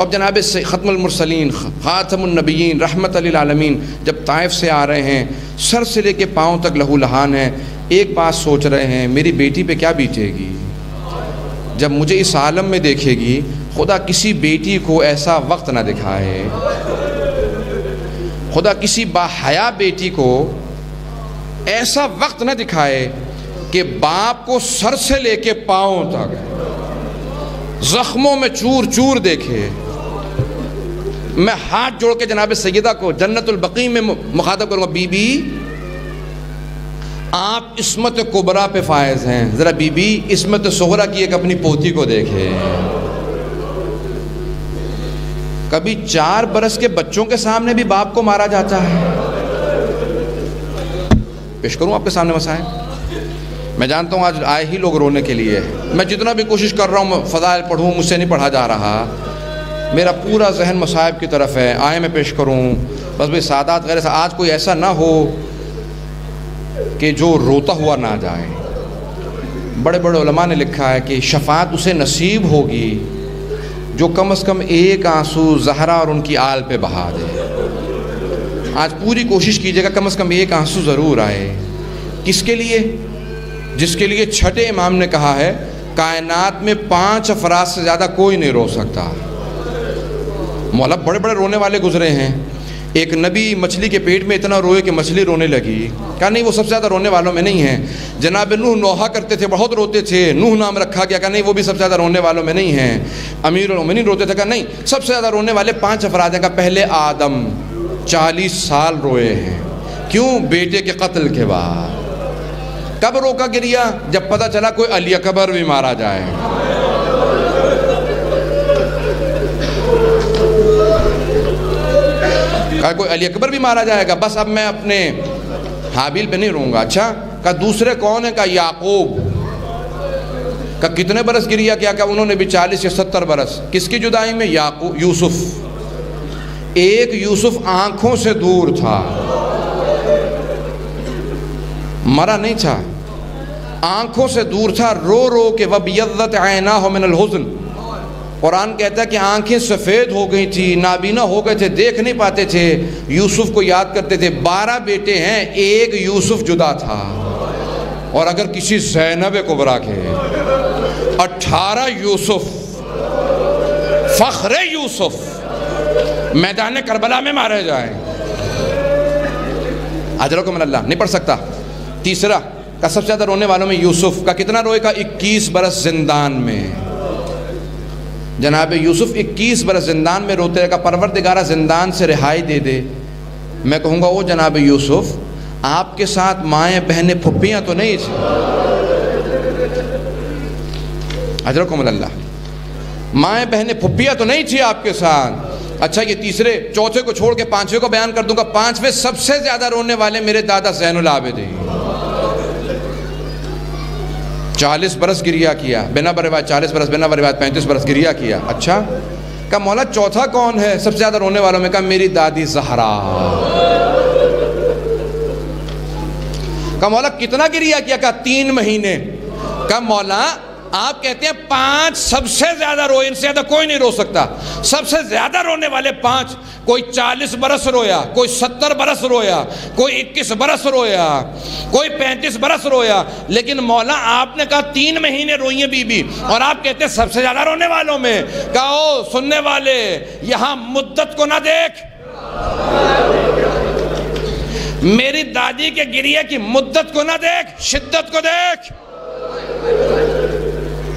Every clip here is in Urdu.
تو اب جناب ختم المرسلین خاتم النبیین رحمت للعالمین جب طائف سے آ رہے ہیں، سر سے لے کے پاؤں تک لہو لہان ہیں، ایک بات سوچ رہے ہیں میری بیٹی پہ کیا بیتے گی جب مجھے اس عالم میں دیکھے گی. خدا کسی بیٹی کو ایسا وقت نہ دکھائے، خدا کسی باحیا بیٹی کو ایسا وقت نہ دکھائے کہ باپ کو سر سے لے کے پاؤں تک زخموں میں چور چور دیکھے. میں ہاتھ جوڑ کے جناب سیدہ کو جنت البقیع میں مخاطب کروں گا، بی بی آپ عصمت کبریٰ پہ فائز ہیں، ذرا بی بی عصمت صغریٰ کی ایک اپنی پوتی کو دیکھے. کبھی 4 برس کے بچوں کے سامنے بھی باپ کو مارا جاتا ہے. پیش کروں آپ کے سامنے مسائل. میں جانتا ہوں آج آئے ہی لوگ رونے کے لیے. میں جتنا بھی کوشش کر رہا ہوں فضائل پڑھوں، مجھ سے نہیں پڑھا جا رہا، میرا پورا ذہن مصائب کی طرف ہے. آئے میں پیش کروں بس بھئی سادات غیر آج کوئی ایسا نہ ہو کہ جو روتا ہوا نہ جائے. بڑے بڑے علماء نے لکھا ہے کہ شفاعت اسے نصیب ہوگی جو کم از کم ایک آنسو زہرا اور ان کی آل پہ بہا دے. آج پوری کوشش کیجیے گا کم از کم ایک آنسو ضرور آئے. کس کے لیے؟ جس کے لیے چھٹے امام نے کہا ہے کائنات میں 5 افراد سے زیادہ کوئی نہیں رو سکتا. مولا بڑے بڑے رونے والے گزرے ہیں. ایک نبی مچھلی کے پیٹ میں اتنا روئے کہ مچھلی رونے لگی. کہا نہیں وہ سب سے زیادہ رونے والوں میں نہیں ہیں. جناب نوح نوحہ کرتے تھے، بہت روتے تھے، نوح نام رکھا گیا. کہا نہیں وہ بھی سب سے زیادہ رونے والوں میں نہیں ہیں. امیر المومنین روتے تھے. کہا نہیں سب سے زیادہ رونے والے 5 افراد ہیں. کہا پہلے آدم 40 سال روئے ہیں. کیوں؟ بیٹے کے قتل کے بعد. کب روکا گریا؟ جب پتہ چلا کوئی علی اکبر بھی مارا جائے. کہا کوئی علی اکبر بھی مارا جائے گا، بس اب میں اپنے حابیل پہ نہیں رہوں گا. اچھا کہا دوسرے کون ہیں؟ کہا یعقوب. کہا کتنے برس گریا کیا؟ کہا انہوں نے بھی 40 یا 70 برس. کس کی جدائی میں؟ یوسف. ایک یوسف آنکھوں سے دور تھا، مرا نہیں تھا، آنکھوں سے دور تھا، رو رو کے وَبْيَضَّتْ عَيْنَاهُ مِنَ الْحُزْنِ. قرآن کہتا ہے کہ آنکھیں سفید ہو گئی تھی، نابینا ہو گئے تھے، دیکھ نہیں پاتے تھے. یوسف کو یاد کرتے تھے. 12 بیٹے ہیں، ایک یوسف جدا تھا. اور اگر کسی زینب کبریٰ کے 18 یوسف، فخر یوسف میدان کربلا میں مارے جائیں، اجرکم من اللہ. نہیں پڑھ سکتا. تیسرا کا سب سے زیادہ رونے والوں میں یوسف. کا کتنا روئے؟ کا 21 برس زندان میں. جناب یوسف 21 برس زندان میں روتے رہے. کا پروردگارہ زندان سے رہائی دے دے. میں کہوں گا او جناب یوسف آپ کے ساتھ مائیں بہنیں پھپھیاں تو نہیں تھیں؟ اجرکم اللہ. مائیں بہنیں پھپھیاں تو نہیں تھی آپ کے ساتھ. اچھا یہ تیسرے چوتھے کو چھوڑ کے 5ویں کو بیان کر دوں گا. 5ویں سب سے زیادہ رونے والے میرے دادا زین العابدین. 40 برس گریا کیا، بنا بروایت 40 برس، بنا بروایت 35 برس گریا کیا. اچھا کہا مولا چوتھا کون ہے سب سے زیادہ رونے والوں میں؟ کہا میری دادی زہرا. کہا مولا کتنا گریا کیا؟ کہا 3 مہینے. کہا مولا آپ کہتے ہیں 5 سب سے زیادہ روئے، ان سے زیادہ کوئی نہیں رو سکتا. سب سے زیادہ رونے والے 5، کوئی 40 برس رویا، کوئی 70 برس رویا، کوئی 21 برس رویا، کوئی 35 برس رویا. لیکن مولا آپ نے کہا 3 مہینے روئی ہیں بی بی، اور آپ کہتے ہیں سب سے زیادہ رونے والوں میں. کہا او سننے والے یہاں مدت کو نہ دیکھ، میری دادی کے گریے کی مدت کو نہ دیکھ، شدت کو دیکھ.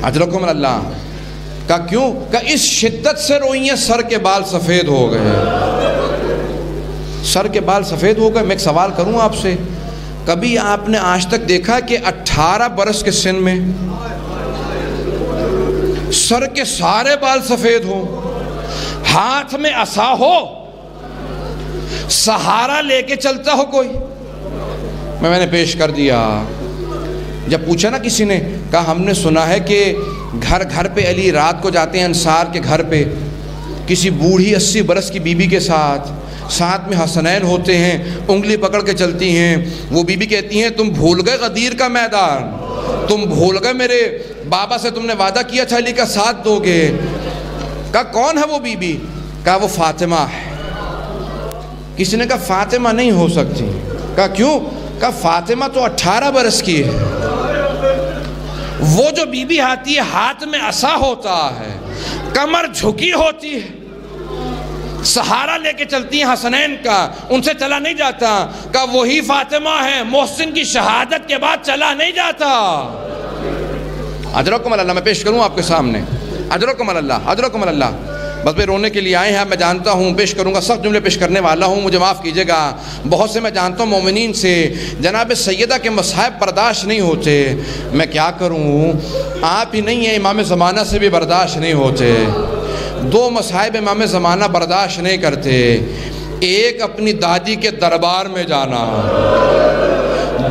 اجرکم من اللہ. کہا کیوں؟ کہا اس شدت سے روئی ہیں سر کے بال سفید ہو گئے. سر کے بال سفید ہو گئے. میں ایک سوال کروں آپ سے، کبھی آپ نے آج تک دیکھا کہ 18 برس کے سن میں سر کے سارے بال سفید ہوں، ہاتھ میں عصا ہو، سہارا لے کے چلتا ہو کوئی؟ میں نے پیش کر دیا. جب پوچھا نا کسی نے، کہا ہم نے سنا ہے کہ گھر گھر پہ علی رات کو جاتے ہیں انصار کے گھر پہ کسی بوڑھی 80 برس کی بی بی کے ساتھ میں حسنین ہوتے ہیں، انگلی پکڑ کے چلتی ہیں. وہ بی بی کہتی ہیں تم بھول گئے غدیر کا میدان، تم بھول گئے میرے بابا سے تم نے وعدہ کیا تھا علی کا ساتھ دو گے. کہا کون ہے وہ بی بی؟ کہا وہ فاطمہ ہے۔ کسی نے کہا فاطمہ نہیں ہو سکتی۔ کہا کیوں؟ کہا فاطمہ تو 18 برس کی ہے، وہ جو بی بی آتی ہے ہاتھ میں عصا ہوتا ہے، کمر جھکی ہوتی ہے، سہارا لے کے چلتی ہیں حسنین کا، ان سے چلا نہیں جاتا۔ کہا وہی فاطمہ ہے، محسن کی شہادت کے بعد چلا نہیں جاتا۔ اجرکم اللہ، میں پیش کروں آپ کے سامنے، اجرکم اللہ، اجرکم اللہ۔ بس میں رونے کے لیے آئے ہیں، میں جانتا ہوں پیش کروں گا، سخت جملے پیش کرنے والا ہوں، مجھے معاف کیجیے گا۔ بہت سے میں جانتا ہوں مومنین سے جناب سیدہ کے مصائب برداشت نہیں ہوتے، میں کیا کروں؟ آپ ہی نہیں ہیں، امام زمانہ سے بھی برداشت نہیں ہوتے۔ 2 مصائب امام زمانہ برداشت نہیں کرتے، ایک اپنی دادی کے دربار میں جانا،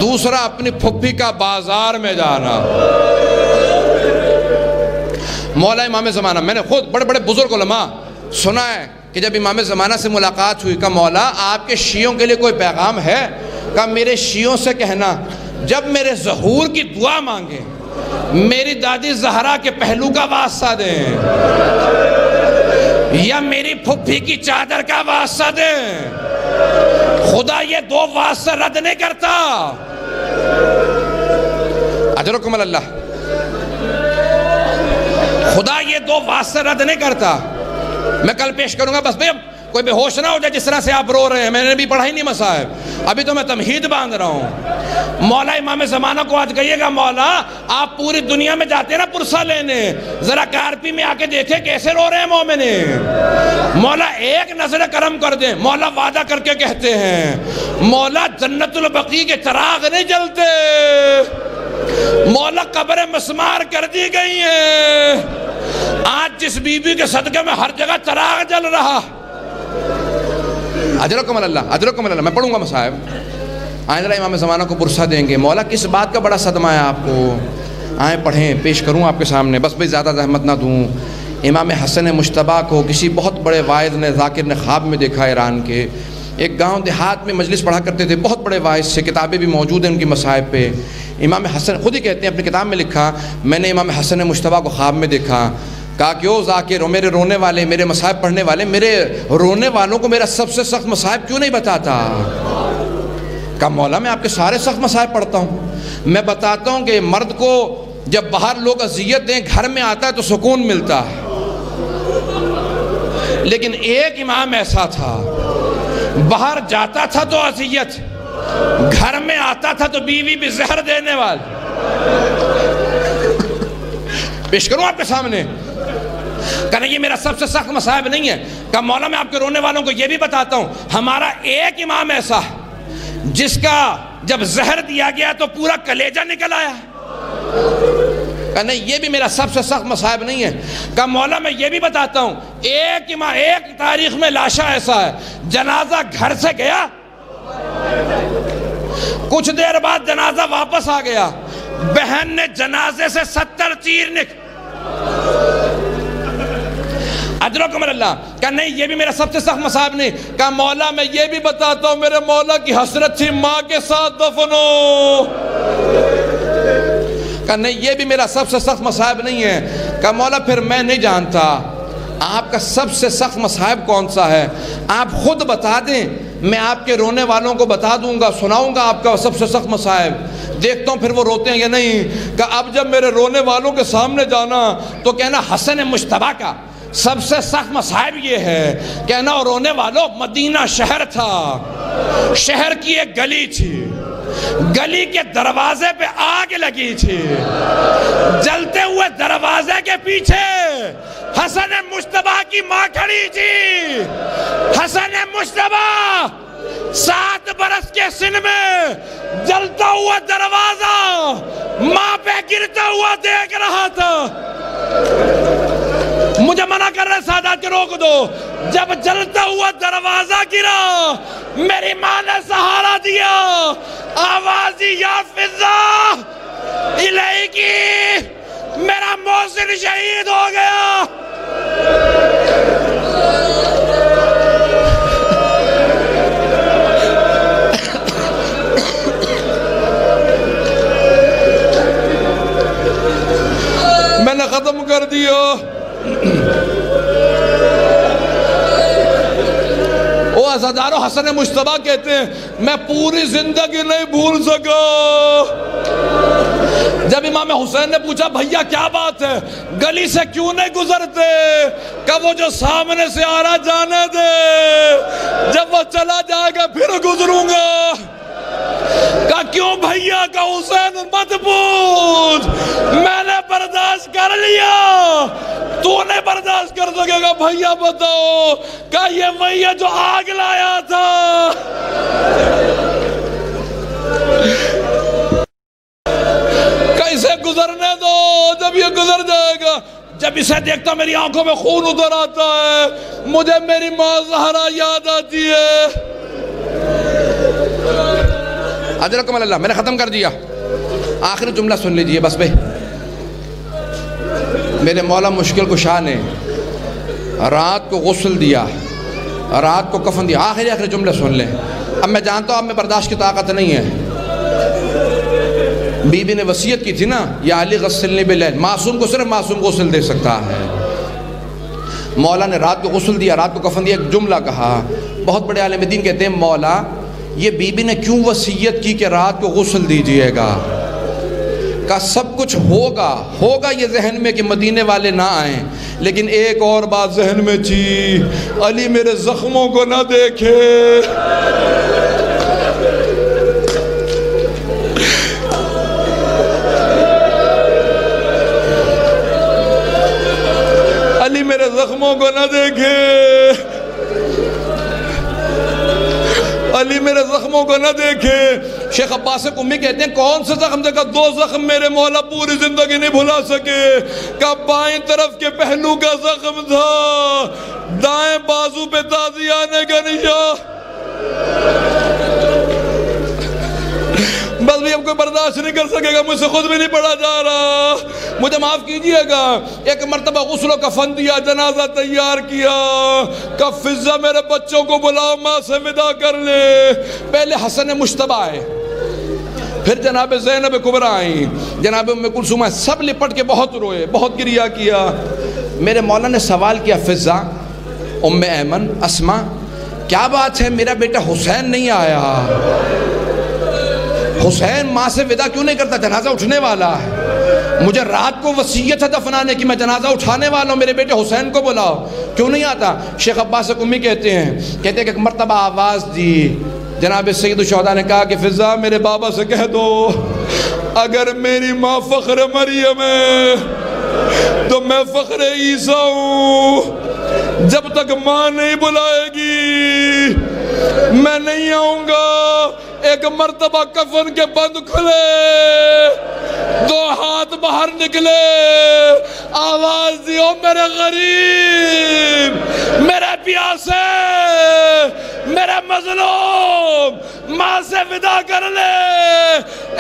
دوسرا اپنی پھپھی کا بازار میں جانا۔ مولا امام زمانہ، میں نے خود بڑے بڑے بزرگ علماء سنا ہے کہ جب امام زمانہ سے ملاقات ہوئی، کہا مولا آپ کے شیعوں کے لیے کوئی پیغام ہے؟ کہا میرے شیعوں سے کہنا جب میرے ظہور کی دعا مانگیں میری دادی زہرا کے پہلو کا واسطہ دیں یا میری پھپھی کی چادر کا واسطہ دیں، خدا یہ 2 واسطہ رد نہیں کرتا۔ اجرکم اللہ، خدا یہ 2 واسطے رد نہیں کرتا۔ میں کل پیش کروں گا، بس بھئی کوئی بے ہوش نہ ہو جائے جس طرح سے آپ رو رہے ہیں، میں نے بھی پڑھا ہی نہیں مصائب، ابھی تو میں تمہید باندھ رہا ہوں۔ مولا امام زمانہ کو آج کہیے گا مولا آپ پوری دنیا میں جاتے ہیں نا پرسہ لینے، ذرا کارپی میں آ کے دیکھیں کیسے رو رہے ہیں مومنے، مولا ایک نظر کرم کر دیں۔ مولا وعدہ کر کے کہتے ہیں مولا جنت البقیع کے چراغ نہیں جلتے، مولا قبر مسمار کر دی گئی ہیں، آج جس بی بی کے صدقے میں ہر جگہ چراغ جل رہا۔ اجرکم اللہ، اجرکم اللہ، میں پڑھوں گا مصائب، آئیں ذرا امام زمانہ کو پرسہ دیں گے، مولا کس بات کا بڑا صدمہ ہے آپ کو، آئیں پڑھیں، پیش کروں آپ کے سامنے، بس بھئی زیادہ زحمت نہ دوں۔ امام حسن مجتبیٰ کو کسی بہت بڑے واعظ نے، ذاکر نے خواب میں دیکھا، ایران کے ایک گاؤں دیہات میں مجلس پڑھا کرتے تھے، بہت بڑے واعظ سے، کتابیں بھی موجود ہیں ان کی مصائب پہ۔ امام حسن خود ہی کہتے ہیں اپنی کتاب میں لکھا، میں نے امام حسن مجتبیٰ کو خواب میں دیکھا، کہا کہ او ذاکر، میرے رونے والے، میرے مصائب پڑھنے والے، میرے رونے والوں کو میرا سب سے سخت مصائب کیوں نہیں بتاتا؟ کہا مولا میں آپ کے سارے سخت مصائب پڑھتا ہوں، میں بتاتا ہوں کہ مرد کو جب باہر لوگ اذیت دیں گھر میں آتا ہے تو سکون ملتا ہے، لیکن ایک امام ایسا تھا باہر جاتا تھا تو اذیت، گھر میں آتا تھا تو بیوی بھی زہر دینے والی۔ پیش کروں آپ کے سامنے، کہنا یہ میرا سب سے سخت مصائب نہیں ہے، کہا مولا میں آپ کے رونے والوں کو یہ بھی بتاتا ہوں، ہمارا ایک امام ایسا جس کا جب زہر دیا گیا تو پورا کلیجہ نکل آیا۔ کہا نہیں یہ بھی میرا سب سے سخت مصائب نہیں ہے، کہا مولا میں یہ بھی بتاتا ہوں، ایک تاریخ میں لاشا ایسا ہے، جنازہ گھر سے گیا، کچھ دیر بعد جنازہ واپس آ گیا، بہن نے جنازے سے 70 تیر اجرکم اللہ، کہا نہیں یہ بھی میرا سب سے سخت مصائب نہیں، کہا مولا میں یہ بھی بتاتا ہوں، میرے مولا کی حسرت تھی ماں کے ساتھ دفن ہو۔ کہا نہیں یہ بھی میرا سب سے سخت مصائب نہیں ہے، کہا مولا پھر میں نہیں جانتا آپ کا سب سے سخت مصائب کون سا ہے، آپ خود بتا دیں، میں آپ کے رونے والوں کو بتا دوں گا، سناؤں گا آپ کا سب سے سخت مصائب، دیکھتا ہوں پھر وہ روتے ہیں یا نہیں۔ کہ اب جب میرے رونے والوں کے سامنے جانا تو کہنا حسن مجتبیٰ کا سب سے سخت مصائب یہ ہے، کہنا اور رونے والوں مدینہ شہر تھا، شہر کی ایک گلی تھی، گلی کے دروازے پہ آگ لگی تھی، جلتے ہوئے دروازے کے پیچھے حسن مجتبیٰ کی ماں کھڑی تھی، حسن مجتبیٰ 7 برس کے سن میں جلتا ہوا دروازہ ماں پہ گرتا ہوا دیکھ رہا تھا۔ مجھے منع کر رہے سادات کے روک دو، جب جلتا ہوا دروازہ گرا میری ماں نے سہارا دیا، آوازی یا فضا الیکی، میرا محسن شہید ہو گیا۔ میں نے ختم کر دیا۔ عزادارو حسن مجتبیٰ کہتے ہیں میں پوری زندگی نہیں بھول سکا جب امام حسین نے پوچھا بھیا کیا بات ہے، گلی سے کیوں نہیں گزرتے؟ کہ وہ جو سامنے سے آ رہا جانے دے، جب وہ چلا جائے گا پھر گزروں گا۔ کہا کیوں بھیا؟ کہ حسین مت پوچھ، میں نے برداشت کر لیا، تو نے برداشت کر سکے گا؟ بھیا بتاؤ۔ کہا یہ وہی ہے جو آگ لایا تھا۔ اسے گزرنے دو، جب یہ گزر جائے گا، جب اسے دیکھتا میری آنکھوں میں خون اتر آتا ہے، مجھے میری ماں زہرا یاد آتی ہے۔ اجرکم اللہ، میں نے ختم کر دیا، آخری جملہ سن لیجئے بس بھائی۔ میرے مولا مشکل کشا نے رات کو غسل دیا، رات کو کفن دیا، آخری جملہ سن لیں۔ اب میں جانتا ہوں آپ میں برداشت کی طاقت نہیں ہے، بی بی نے وصیت کی تھی نا یا علی غسلنی باللیل، معصوم کو صرف معصوم غسل دے سکتا ہے۔ مولا نے رات کو غسل دیا، رات کو کفن دیا، ایک جملہ کہا، بہت بڑے عالم دین کہتے ہیں مولا یہ بی بی نے کیوں وصیت کی کہ رات کو غسل دیجئے گا؟ کہ سب کچھ ہوگا یہ ذہن میں کہ مدینے والے نہ آئیں، لیکن ایک اور بات ذہن میں تھی، علی میرے زخموں کو نہ دیکھے۔ علی میرے زخموں کو نہ دیکھے، علی میرے زخموں کو نہ دیکھے۔ شیخ عباس قمی کہتے ہیں کون سے زخم دیکھا؟ 2 زخم میرے مولا پوری زندگی نہیں بھلا سکے۔ کہ بائیں طرف کے پہلو کا زخم تھا، دائیں بازو پہ تازی آنے کا نشان۔ بس بھی اب کوئی برداشت نہیں کر سکے گا، مجھ سے خود بھی نہیں پڑھا جا رہا، مجھے معاف کیجئے گا۔ ایک مرتبہ غسل و کفن دیا، جنازہ تیار کیا، کہ فضہ میرے بچوں کو بلاؤ، ماں سے ودا کر لے۔ پہلے حسن مجتبیٰ آئے، پھر جناب زینب کبریٰ آئیں، جناب ام کلثوم آئیں، سب لپٹ کے بہت روئے، بہت گریہ کیا۔ میرے مولا نے سوال کیا فضہ، ام ایمن، اسما، کیا بات ہے میرا بیٹا حسین نہیں آیا؟ حسین ماں سے ودا کیوں نہیں کرتا؟ جنازہ اٹھنے والا ہے، مجھے رات کو وصیت ہے دفنانے کی، میں جنازہ اٹھانے والا ہوں، میرے بیٹے حسین کو بلاؤ، کیوں نہیں آتا؟ شیخ عباس قمی کہتے ہیں کہ ایک مرتبہ آواز دی، جناب سید الشہداء نے کہا کہ فضہ میرے بابا سے کہہ دو اگر میری ماں فخر مریم ہے تو میں فخر عیسیٰ ہوں، جب تک ماں نہیں بلائے گی میں نہیں آؤں گا۔ ایک مرتبہ کفن کے بند کھلے، 2 ہاتھ باہر نکلے، آواز دی او میرے غریب، میرے پیاسے، میرے مظلوم، ماں سے ودا کر لے۔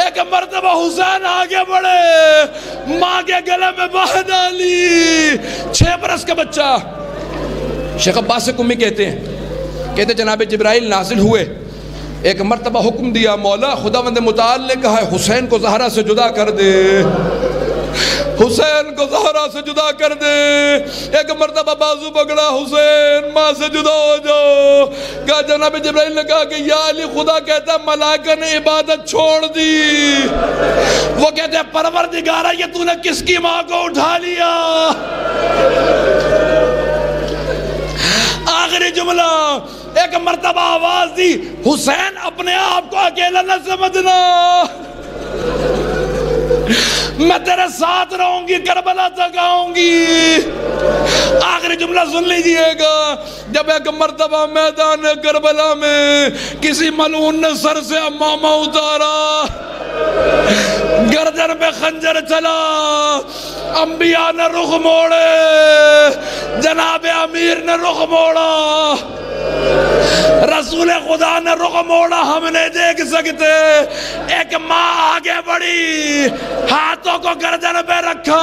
ایک مرتبہ حسین آگے بڑھے، ماں کے گلے میں باہ ڈالی، 6 برس کا بچہ۔ شیخ عباس قمی کہتے ہیں جناب جبرائیل نازل ہوئے، ایک مرتبہ حکم دیا مولا خداوند متعال نے کہا ہے حسین کو زہرا سے جدا کر دے، حسین کو زہرا سے جدا کر دے۔ ایک مرتبہ بازو پکڑا، حسین ماں سے جدا ہو جاؤ۔ کہا جناب جبرائیل نے کہا کہ یا علی خدا کہتا ہے ملائکہ نے عبادت چھوڑ دی، وہ کہتے ہیں پروردگارہ یہ تو نے کس کی ماں کو اٹھا لیا؟ آخری جملہ، ایک مرتبہ آواز دی حسین اپنے آپ کو اکیلا نہ سمجھنا، میں تیرے ساتھ رہوں گی، کربلا تک آؤں گی۔ آخری جملہ سن لیجئے گا، جب ایک مرتبہ میدان کربلا میں کسی ملعون نے سر سے امامہ اتارا، گردن پہ خنجر چلا، انبیاء نے رخ موڑے، جناب امیر نے رخ موڑا، رسول خدا نے رخ موڑا، ہم نہیں دیکھ سکتے۔ ایک ماں آگے بڑھی، ہاتھوں کو گردن پہ رکھا،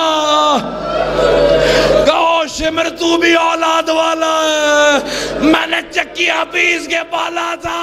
کہو شمر تو بھی اولاد والا ہے، میں نے چکی حفیظ کے پالا تھا۔